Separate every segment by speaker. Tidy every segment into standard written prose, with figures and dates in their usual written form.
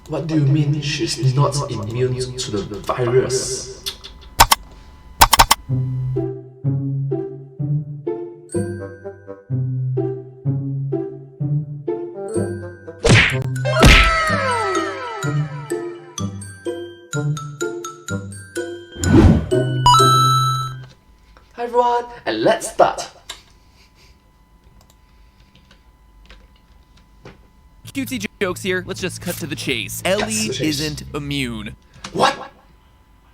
Speaker 1: What do you mean she's not immune to the virus? Hi everyone, and let's start!
Speaker 2: Cutesy jokes here, let's just cut to the chase. Ellie isn't immune.
Speaker 1: What?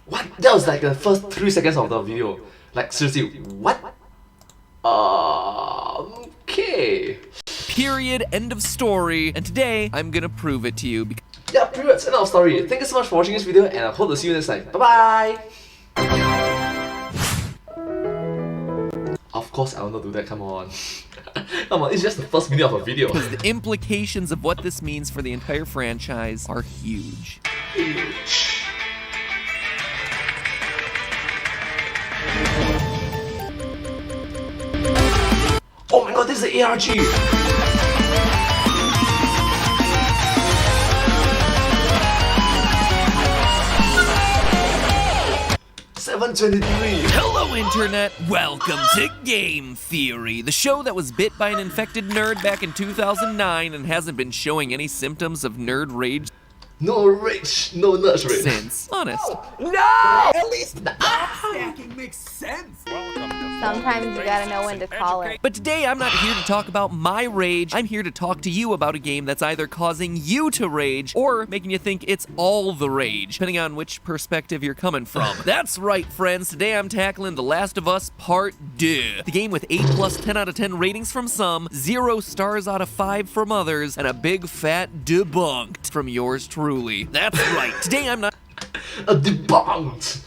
Speaker 1: What? That was like the first 3 seconds of the video. Like seriously, what? Okay.
Speaker 2: Period, end of story, and today I'm gonna prove it to you.
Speaker 1: Yeah, period, end of story. Thank you so much for watching this video, and I hope to see you next time. Bye bye! Of course I will not do that, come on. Come on, it's just the first minute of a video.
Speaker 2: Because the implications of what this means for the entire franchise are huge.
Speaker 1: Huge. Oh my god, this is the ARG! 723.
Speaker 2: Hello Internet, welcome to Game Theory, the show that was bit by an infected nerd back in 2009 and hasn't been showing any symptoms of nerd rage
Speaker 1: No rage, no nurse rage.
Speaker 2: since. Honest.
Speaker 3: No! At least the stacking makes sense.
Speaker 4: Sometimes you gotta know when to call it.
Speaker 2: But today I'm not here to talk about my rage, I'm here to talk to you about a game that's either causing you to rage or making you think it's all the rage, depending on which perspective you're coming from. That's right friends, today I'm tackling The Last of Us Part 2. The game with 8 plus 10 out of 10 ratings from some, 0 stars out of 5 from others, and a big fat debunked from yours truly. That's right, today I'm not
Speaker 1: Debunked!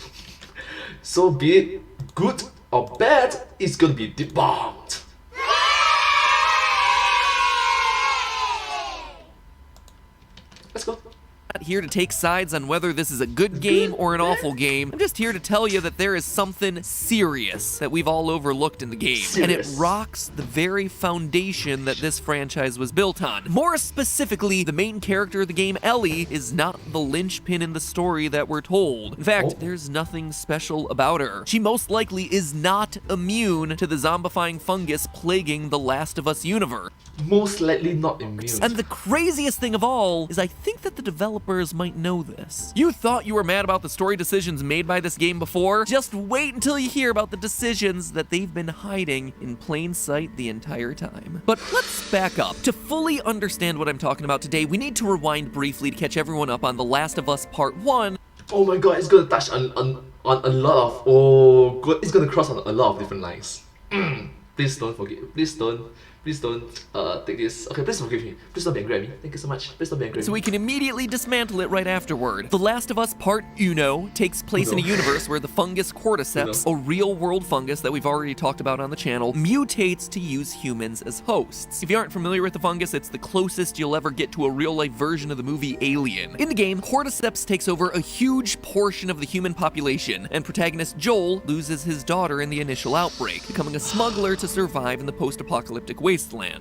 Speaker 1: So be it good or bad, it's gonna be debunked. Let's go.
Speaker 2: here to take sides on whether this is a good game or an awful game. I'm just here to tell you that there is something serious that we've all overlooked in the game. And it rocks the very foundation that this franchise was built on. More specifically, the main character of the game, Ellie, is not the linchpin in the story that we're told. In fact, there's nothing special about her. She most likely is not immune to the zombifying fungus plaguing the Last of Us universe.
Speaker 1: Most likely not immune.
Speaker 2: And the craziest thing of all is I think that the developers might know this. You thought you were mad about the story decisions made by this game before? Just wait until you hear about the decisions that they've been hiding in plain sight the entire time. But let's back up. To fully understand what I'm talking about today, we need to rewind briefly to catch everyone up on The Last of Us Part 1.
Speaker 1: Oh my god, it's gonna touch on a lot of, oh god, it's gonna cross on a lot of different lines. Please don't forget, please don't take this. Okay, please forgive me. Please don't be angry at me. Thank you so much. Please don't be angry at me.
Speaker 2: So we can immediately dismantle it right afterward. The Last of Us Part 1 takes place in a universe where the fungus cordyceps, a real-world fungus that we've already talked about on the channel, mutates to use humans as hosts. If you aren't familiar with the fungus, it's the closest you'll ever get to a real-life version of the movie Alien. In the game, cordyceps takes over a huge portion of the human population, and protagonist Joel loses his daughter in the initial outbreak, becoming a smuggler to survive in the post-apocalyptic wasteland.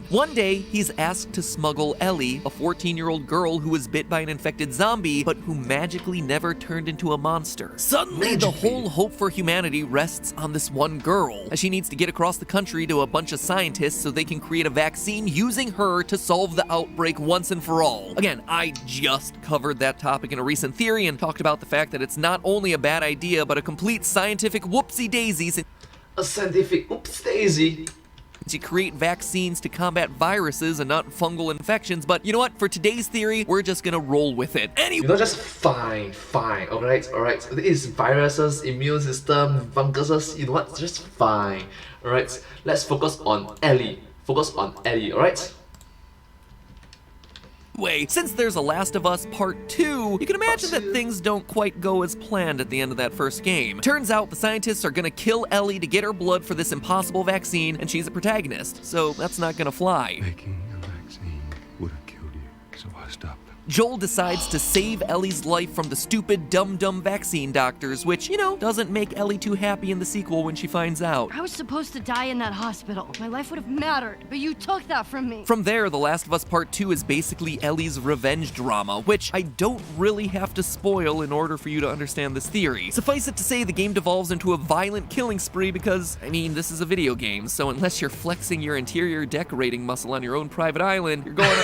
Speaker 2: One day, he's asked to smuggle Ellie, a 14-year-old girl who was bit by an infected zombie, but who magically never turned into a monster. Suddenly, the whole hope for humanity rests on this one girl, as she needs to get across the country to a bunch of scientists so they can create a vaccine using her to solve the outbreak once and for all. Again, I just covered that topic in a recent theory and talked about the fact that it's not only a bad idea, but a complete scientific whoopsie-daisy.
Speaker 1: A scientific oops-daisy.
Speaker 2: To create vaccines to combat viruses and not fungal infections, but you know what? For today's theory, we're just gonna roll with it.
Speaker 1: You know, just fine, alright? It is viruses, immune system, funguses, you know what? Just fine, alright? Let's focus on Ellie. Alright?
Speaker 2: Since there's a Last of Us Part 2, you can imagine that things don't quite go as planned at the end of that first game. Turns out the scientists are gonna kill Ellie to get her blood for this impossible vaccine, and she's a protagonist, so that's not gonna fly.
Speaker 5: Making a vaccine would have killed you, so I stopped them.
Speaker 2: Joel decides to save Ellie's life from the stupid dumb vaccine doctors, which, you know, doesn't make Ellie too happy in the sequel when she finds out.
Speaker 5: I was supposed to die in that hospital. My life would have mattered, but you took that from me.
Speaker 2: From there, The Last of Us Part 2 is basically Ellie's revenge drama, which I don't really have to spoil in order for you to understand this theory. Suffice it to say, the game devolves into a violent killing spree because, I mean, this is a video game, so unless you're flexing your interior decorating muscle on your own private island, you're going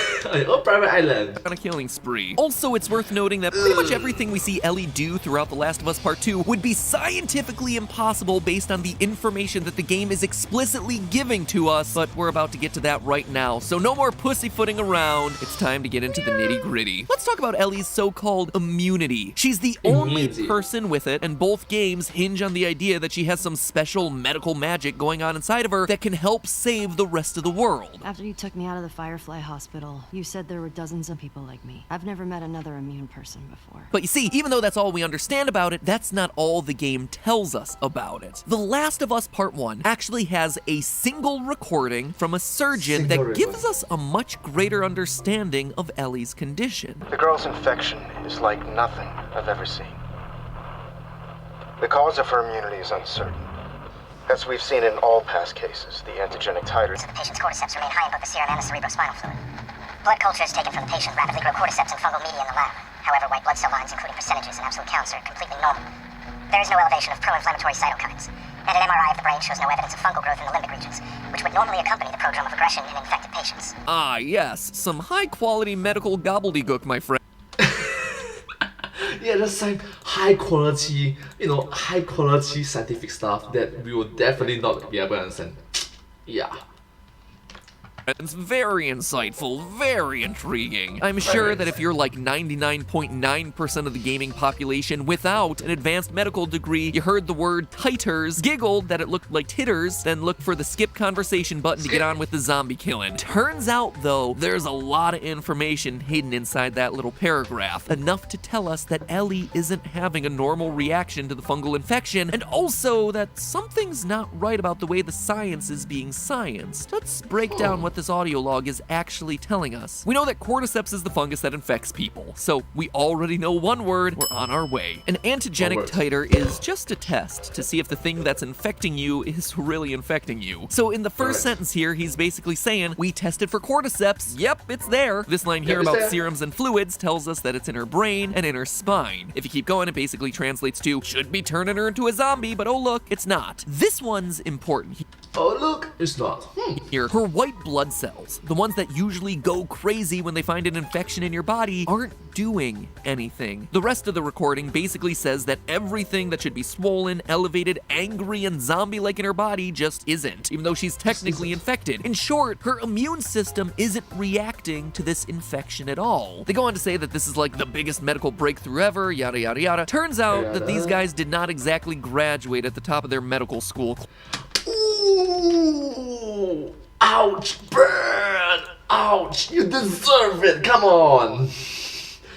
Speaker 1: Oh, private island.
Speaker 2: on a killing spree. Also, it's worth noting that pretty much everything we see Ellie do throughout The Last of Us Part 2 would be scientifically impossible based on the information that the game is explicitly giving to us, but we're about to get to that right now, so no more pussyfooting around. It's time to get into the nitty-gritty. Let's talk about Ellie's so-called immunity. She's the only person with it, and both games hinge on the idea that she has some special medical magic going on inside of her that can help save the rest of the world.
Speaker 5: After you took me out of the Firefly Hospital, you said there were dozens of people like me. I've never met another immune person before.
Speaker 2: But you see, even though that's all we understand about it, that's not all the game tells us about it. The Last of Us Part 1 actually has a single recording from a surgeon that gives us a much greater understanding of Ellie's condition.
Speaker 6: The girl's infection is like nothing I've ever seen. The cause of her immunity is uncertain. As we've seen in all past cases, the antigenic titers
Speaker 7: of the patient's cordyceps remain high in both the serum and the cerebrospinal fluid. Blood cultures taken from the patient rapidly grow cordyceps and fungal media in the lab. However, white blood cell lines, including percentages and absolute counts, are completely normal. There is no elevation of pro-inflammatory cytokines, and an MRI of the brain shows no evidence of fungal growth in the limbic regions, which would normally accompany the prodrome of aggression in infected patients.
Speaker 2: Ah, yes, some high-quality medical gobbledygook, my friend.
Speaker 1: Yeah, that's like high quality, high quality scientific stuff that we will definitely not be able to understand. Yeah.
Speaker 2: It's very insightful, very intriguing. I'm sure that if you're like 99.9% of the gaming population without an advanced medical degree, you heard the word titers, giggled that it looked like titters, then looked for the skip conversation button to get on with the zombie killing. Turns out, though, there's a lot of information hidden inside that little paragraph, enough to tell us that Ellie isn't having a normal reaction to the fungal infection, and also that something's not right about the way the science is being scienced. Let's break down what this audio log is actually telling us. We know that cordyceps is the fungus that infects people, so we already know one word. We're on our way. An antigenic titer is just a test to see if the thing that's infecting you is really infecting you. So in the first sentence here, he's basically saying, we tested for cordyceps. Yep, it's there. This line here about serums and fluids tells us that it's in her brain and in her spine. If you keep going, it basically translates to, should be turning her into a zombie, but oh look, it's not. This one's important.
Speaker 1: Oh look, it's not.
Speaker 2: Here, her white blood cells, the ones that usually go crazy when they find an infection in your body, aren't doing anything. The rest of the recording basically says that everything that should be swollen, elevated, angry, and zombie-like in her body just isn't, even though she's technically infected. In short, her immune system isn't reacting to this infection at all. They go on to say that this is like the biggest medical breakthrough ever, yada yada yada. Turns out that these guys did not exactly graduate at the top of their medical school.
Speaker 1: Ooh, ouch, burn, ouch, you deserve it, come on.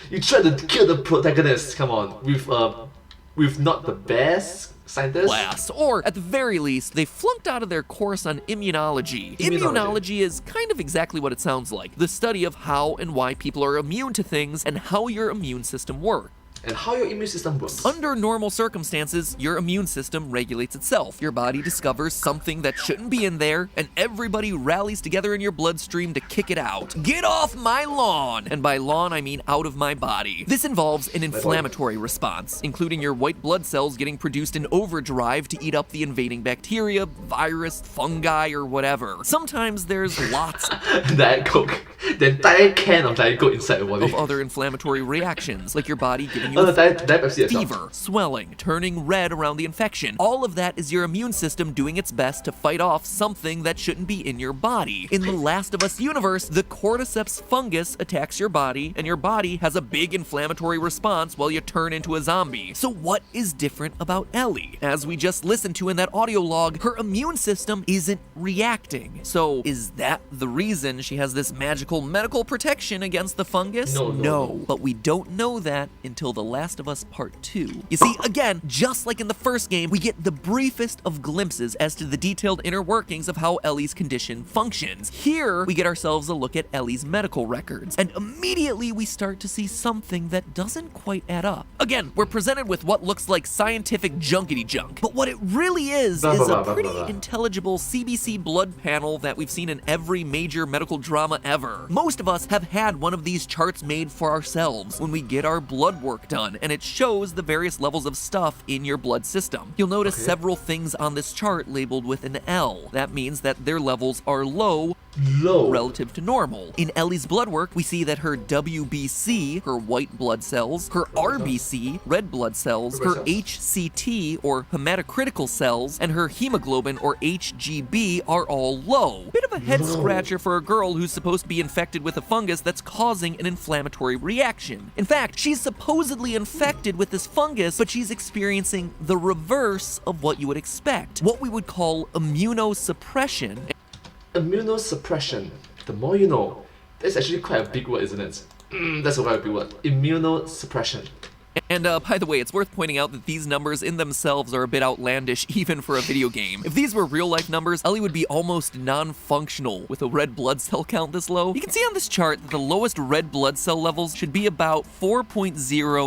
Speaker 1: You tried to kill the protagonist, come on, with not the best scientist.
Speaker 2: Class, or at the very least, they flunked out of their course on immunology. Immunology is kind of exactly what it sounds like, the study of how and why people are immune to things and how your immune system works.
Speaker 1: And how your immune system works.
Speaker 2: Under normal circumstances, your immune system regulates itself. Your body discovers something that shouldn't be in there, and everybody rallies together in your bloodstream to kick it out. Get off my lawn! And by lawn, I mean out of my body. This involves an inflammatory response, including your white blood cells getting produced in overdrive to eat up the invading bacteria, virus, fungi, or whatever. Sometimes there's lots
Speaker 1: Diet Coke. The entire can of Diet Coke inside your body.
Speaker 2: of other inflammatory reactions, like your body giving fever, swelling, turning red around the infection. All of that is your immune system doing its best to fight off something that shouldn't be in your body. In the Last of Us universe, the cordyceps fungus attacks your body, and your body has a big inflammatory response while you turn into a zombie. So what is different about Ellie? As we just listened to in that audio log, her immune system isn't reacting. So is that the reason she has this magical medical protection against the fungus?
Speaker 1: No.
Speaker 2: But we don't know that until the The Last of Us Part 2. You see, again, just like in the first game, we get the briefest of glimpses as to the detailed inner workings of how Ellie's condition functions. Here, we get ourselves a look at Ellie's medical records, and immediately we start to see something that doesn't quite add up. Again, we're presented with what looks like scientific junkety junk, but what it really is a pretty intelligible CBC blood panel that we've seen in every major medical drama ever. Most of us have had one of these charts made for ourselves when we get our blood work done, and it shows the various levels of stuff in your blood system. You'll notice several things on this chart labeled with an L. That means that their levels are low relative to normal. In Ellie's blood work, we see that her WBC, her white blood cells, her RBC, red blood cells, her HCT, or hematocritical cells, and her hemoglobin, or HGB, are all low. Bit of a head scratcher for a girl who's supposed to be infected with a fungus that's causing an inflammatory reaction. In fact, she's supposedly infected with this fungus, but she's experiencing the reverse of what you would expect, what we would call immunosuppression.
Speaker 1: Immunosuppression. The more you know. That's actually quite a big word, isn't it? That's a very big word. Immunosuppression.
Speaker 2: And by the way, it's worth pointing out that these numbers in themselves are a bit outlandish even for a video game. If these were real-life numbers, Ellie would be almost non-functional with a red blood cell count this low. You can see on this chart that the lowest red blood cell levels should be about 4.0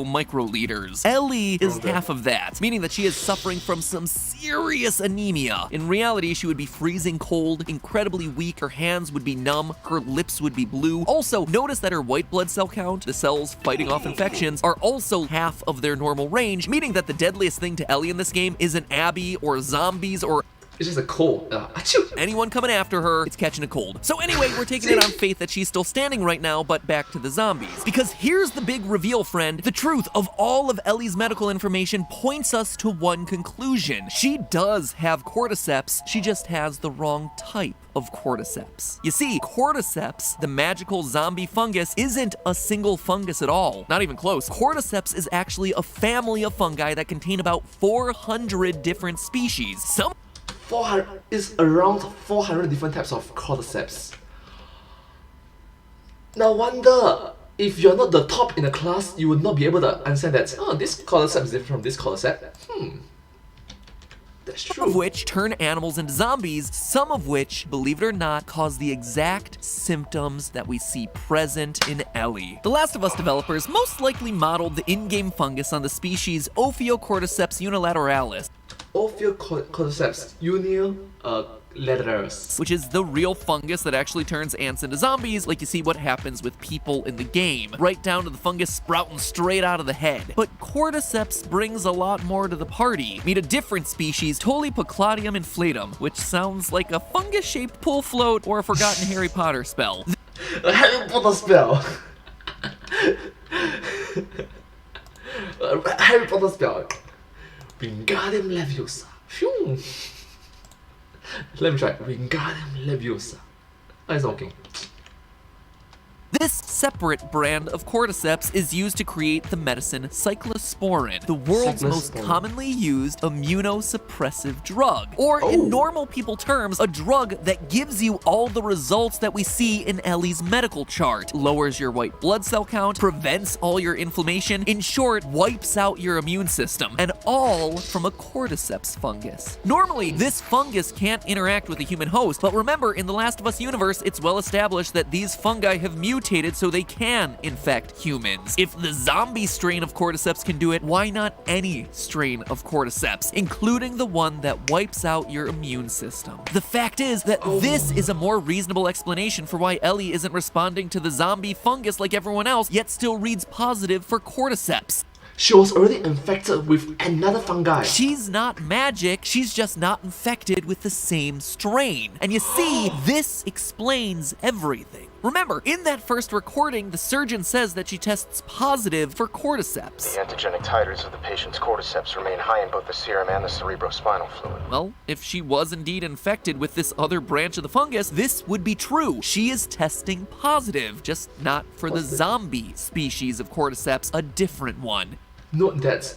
Speaker 2: microliters. Ellie is half of that, meaning that she is suffering from some serious anemia. In reality, she would be freezing cold, incredibly weak, her hands would be numb, her lips would be blue. Also, notice that her white blood cell count, the cells fighting off infections, are also half of their normal range, meaning that the deadliest thing to Ellie in this game isn't Abby or zombies or
Speaker 1: It's just a cold.
Speaker 2: anyone coming after her. It's catching a cold. So anyway, we're taking it on faith that she's still standing right now, but back to the zombies. Because here's the big reveal, friend. The truth of all of Ellie's medical information points us to one conclusion. She does have cordyceps, she just has the wrong type of cordyceps. You see, cordyceps, the magical zombie fungus, isn't a single fungus at all. Not even close. Cordyceps is actually a family of fungi that contain about 400 different species. Some
Speaker 1: 400 is around 400 different types of cordyceps. No wonder if you're not the top in the class, you would not be able to understand that, oh, this cordyceps is different from this cordyceps. That's true.
Speaker 2: Some of which turn animals into zombies, some of which, believe it or not, cause the exact symptoms that we see present in Ellie. The Last of Us developers most likely modeled the in-game fungus on the species Ophiocordyceps unilateralis,
Speaker 1: Ophiocordyceps unilateralis,
Speaker 2: which is the real fungus that actually turns ants into zombies, like you see what happens with people in the game, right down to the fungus sprouting straight out of the head. But cordyceps brings a lot more to the party. Meet a different species, Tolipocladium inflatum, which sounds like a fungus-shaped pool float or a forgotten Harry Potter spell.
Speaker 1: A Harry Potter spell. Harry Potter spell. Wingardium Leviosa. Phew. Let me try. Wingardium Leviosa. Oh, it's okay.
Speaker 2: This separate brand of cordyceps is used to create the medicine cyclosporin, the world's most commonly used immunosuppressive drug. Or in normal people terms, a drug that gives you all the results that we see in Ellie's medical chart. Lowers your white blood cell count, prevents all your inflammation, in short, wipes out your immune system, and all from a cordyceps fungus. Normally, this fungus can't interact with the human host, but remember, in the Last of Us universe, it's well established that these fungi have mutated so they can infect humans. If the zombie strain of cordyceps can do it, why not any strain of cordyceps, including the one that wipes out your immune system? The fact is that this is a more reasonable explanation for why Ellie isn't responding to the zombie fungus like everyone else, yet still reads positive for cordyceps.
Speaker 1: She was already infected with another fungi.
Speaker 2: She's not magic, she's just not infected with the same strain. And you see, this explains everything. Remember, in that first recording, the surgeon says that she tests positive for cordyceps.
Speaker 6: The antigenic titers of the patient's cordyceps remain high in both the serum and the cerebrospinal fluid.
Speaker 2: Well, if she was indeed infected with this other branch of the fungus, this would be true. She is testing positive, just not for the zombie species of cordyceps, a different one.
Speaker 1: Note that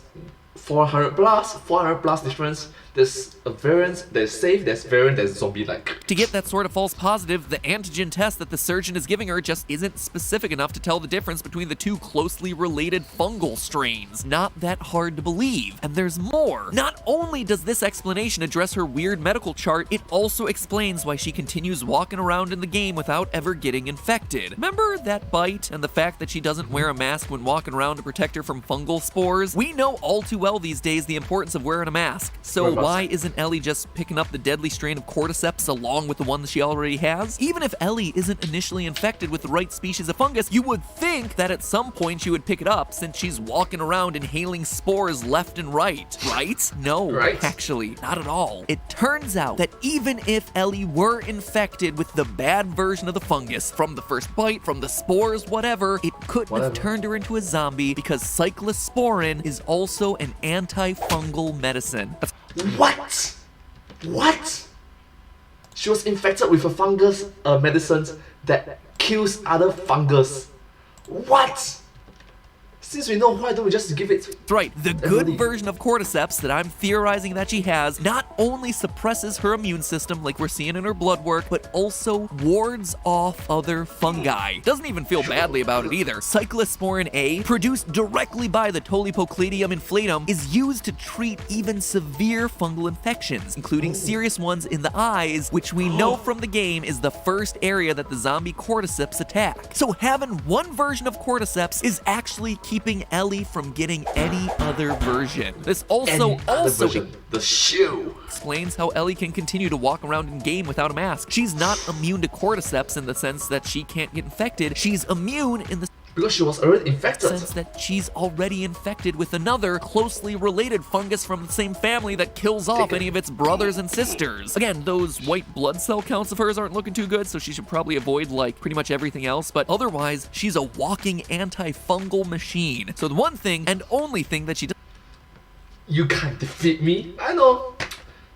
Speaker 1: 400 plus difference, There's a variant, there's safe, there's variant, there's zombie-like.
Speaker 2: To get that sort of false positive, the antigen test that the surgeon is giving her just isn't specific enough to tell the difference between the two closely related fungal strains. Not that hard to believe. And there's more. Not only does this explanation address her weird medical chart, it also explains why she continues walking around in the game without ever getting infected. Remember that bite and the fact that she doesn't wear a mask when walking around to protect her from fungal spores? We know all too well these days the importance of wearing a mask. So why isn't Ellie just picking up the deadly strain of cordyceps along with the one that she already has? Even if Ellie isn't initially infected with the right species of fungus, you would think that at some point she would pick it up since she's walking around inhaling spores left and right, right? No, actually, not at all. It turns out that even if Ellie were infected with the bad version of the fungus, from the first bite, from the spores, whatever, it couldn't have turned her into a zombie because cyclosporin is also an anti-fungal medicine.
Speaker 1: What? What? She was infected with a fungus medicine that kills other fungus. What? Since we know, why don't we just give it?
Speaker 2: That's right, the good version of cordyceps that I'm theorizing that she has not only suppresses her immune system like we're seeing in her blood work, but also wards off other fungi. Doesn't even feel badly about it either. Cyclosporin A, produced directly by the Tolipocladium inflatum, is used to treat even severe fungal infections, including serious ones in the eyes, which we know from the game is the first area that the zombie cordyceps attack. So having one version of cordyceps is actually keeping Ellie from getting any other version. This also
Speaker 1: the shoe
Speaker 2: explains how Ellie can continue to walk around in game without a mask. She's not immune to cordyceps in the sense that she can't get infected. She's immune in the
Speaker 1: because she was already infected.
Speaker 2: Sense that she's already infected with another closely related fungus from the same family that kills off any of its brothers and sisters. Again, those white blood cell counts of hers aren't looking too good, so she should probably avoid like pretty much everything else, but otherwise, she's a walking anti-fungal machine. So the one thing and only thing that she does—
Speaker 1: You can't defeat me, I know,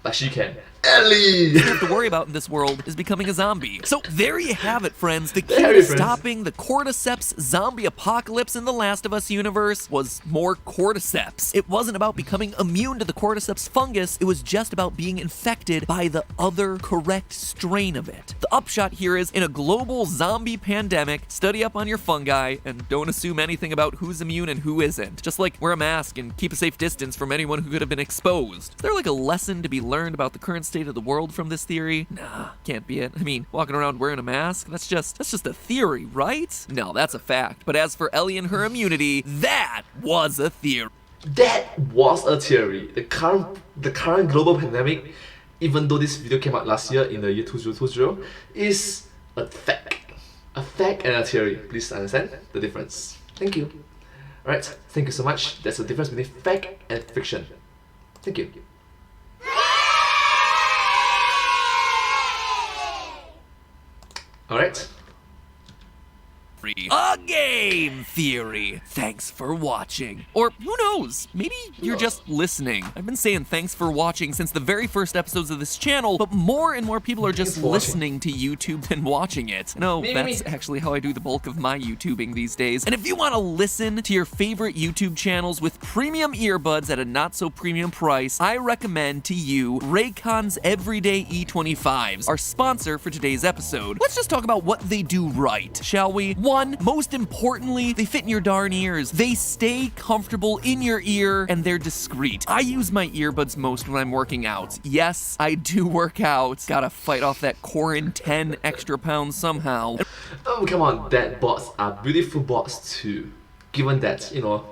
Speaker 1: but she can. Ellie!
Speaker 2: have to worry about in this world is becoming a zombie. So there you have it, friends. The key to stopping the cordyceps zombie apocalypse in the Last of Us universe was more cordyceps. It wasn't about becoming immune to the cordyceps fungus, it was just about being infected by the other correct strain of it. The upshot here is, in a global zombie pandemic, study up on your fungi and don't assume anything about who's immune and who isn't. Just like wear a mask and keep a safe distance from anyone who could have been exposed. Is there like a lesson to be learned about the current state of the world from this theory? Nah, can't be it. I mean, walking around wearing a mask, that's just a theory, right? No, that's a fact. But as for Ellie and her immunity, that was a theory.
Speaker 1: That was a theory. The current global pandemic, even though this video came out last year in the year 2020, is a fact. A fact and a theory. Please understand the difference. Thank you. Alright, thank you so much. That's the difference between fact and fiction. Thank you. Alright.
Speaker 2: A game theory. Thanks for watching. Or who knows, maybe you're just listening. I've been saying thanks for watching since the very first episodes of this channel, but more and more people are just listening to YouTube than watching it. No, that's actually how I do the bulk of my YouTubing these days. And if you want to listen to your favorite YouTube channels with premium earbuds at a not so premium price, I recommend to you Raycon's Everyday E25s, our sponsor for today's episode. Let's just talk about what they do right, shall we? One, most importantly, they fit in your darn ears. They stay comfortable in your ear and they're discreet. I use my earbuds most when I'm working out. Yes, I do work out. Gotta fight off that Koen 10 extra pounds somehow.
Speaker 1: Oh, come on, that bots are beautiful bots too. Given that, you know,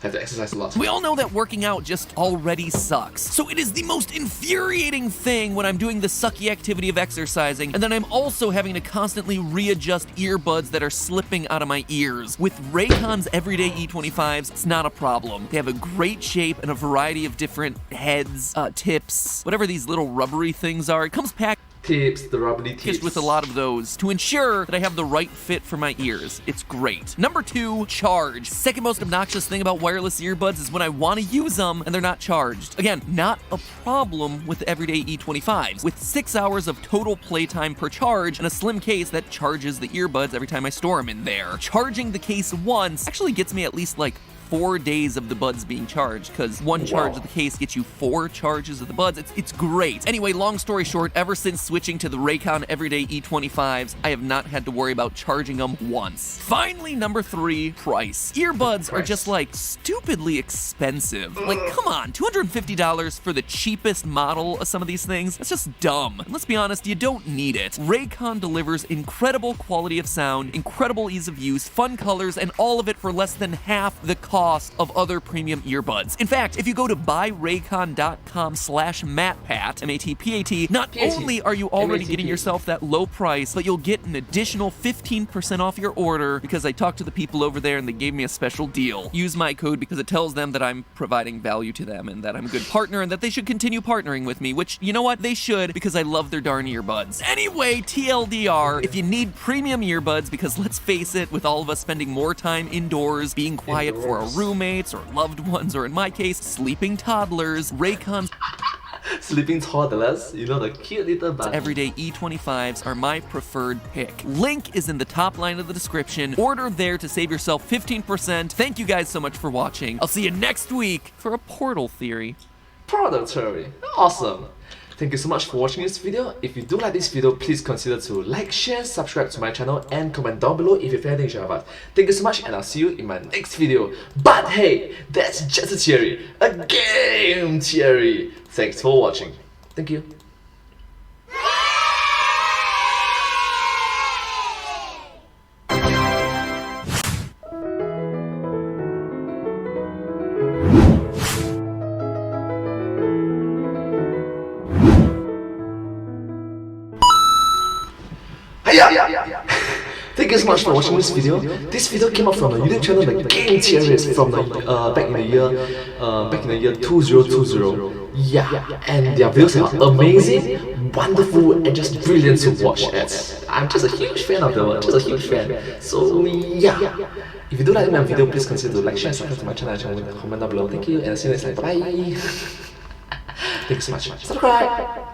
Speaker 1: have to exercise a lot.
Speaker 2: We all know that working out just already sucks. So it is the most infuriating thing when I'm doing the sucky activity of exercising, and then I'm also having to constantly readjust earbuds that are slipping out of my ears. With Raycon's Everyday E25s, it's not a problem. They have a great shape and a variety of different heads, tips, whatever these little rubbery things are. It comes packed
Speaker 1: tips, the rubbly tips.
Speaker 2: With a lot of those to ensure that I have the right fit for my ears. It's great. Number 2, charge. Second most obnoxious thing about wireless earbuds is when I want to use them and they're not charged. Again, not a problem with the Everyday E25s. With 6 hours of total playtime per charge and a slim case that charges the earbuds every time I store them in there. Charging the case once actually gets me at least like 4 days of the buds being charged, because one charge of the case gets you 4 charges of the buds. It's great. Anyway, long story short, ever since switching to the Raycon Everyday E25s, I have not had to worry about charging them once. Finally, number 3, price. Earbuds are just like stupidly expensive. Like, come on, $250 for the cheapest model of some of these things? That's just dumb. And let's be honest, you don't need it. Raycon delivers incredible quality of sound, incredible ease of use, fun colors, and all of it for less than half the cost of other premium earbuds. In fact, if you go to buyraycon.com/MattPat, M-A-T-P-A-T, not only are you already getting yourself that low price, but you'll get an additional 15% off your order because I talked to the people over there and they gave me a special deal. Use my code because it tells them that I'm providing value to them and that I'm a good partner and that they should continue partnering with me, which, you know what, they should, because I love their darn earbuds. Anyway, TLDR, if you need premium earbuds, because let's face it, with all of us spending more time indoors, being quiet for our roommates or loved ones, or in my case, sleeping toddlers, Raycon's
Speaker 1: Sleeping toddlers, you know, the cute little bunny.
Speaker 2: Everyday E25s are my preferred pick. Link is in the top line of the description. Order there to save yourself 15%. Thank you guys so much for watching. I'll see you next week for a portal theory.
Speaker 1: Portal theory. Awesome. Thank you so much for watching this video. If you do like this video, please consider to like, share, subscribe to my channel, and comment down below if you have anything to share about. Thank you so much, and I'll see you in my next video. But hey, that's just a theory, a game theory. Thanks for watching. Thank you. Thank you so much for watching this video. This video came up from a YouTube channel, the Game Theorists, from the back in the year 2020. Yeah, and their videos are amazing, wonderful, and just brilliant to watch at. I'm just a huge fan of them, just a huge fan. So yeah, if you do like my video, please consider to like, share, and subscribe to my channel, and comment down below. Thank you, and see you next time. Bye. Thank you so much. Subscribe.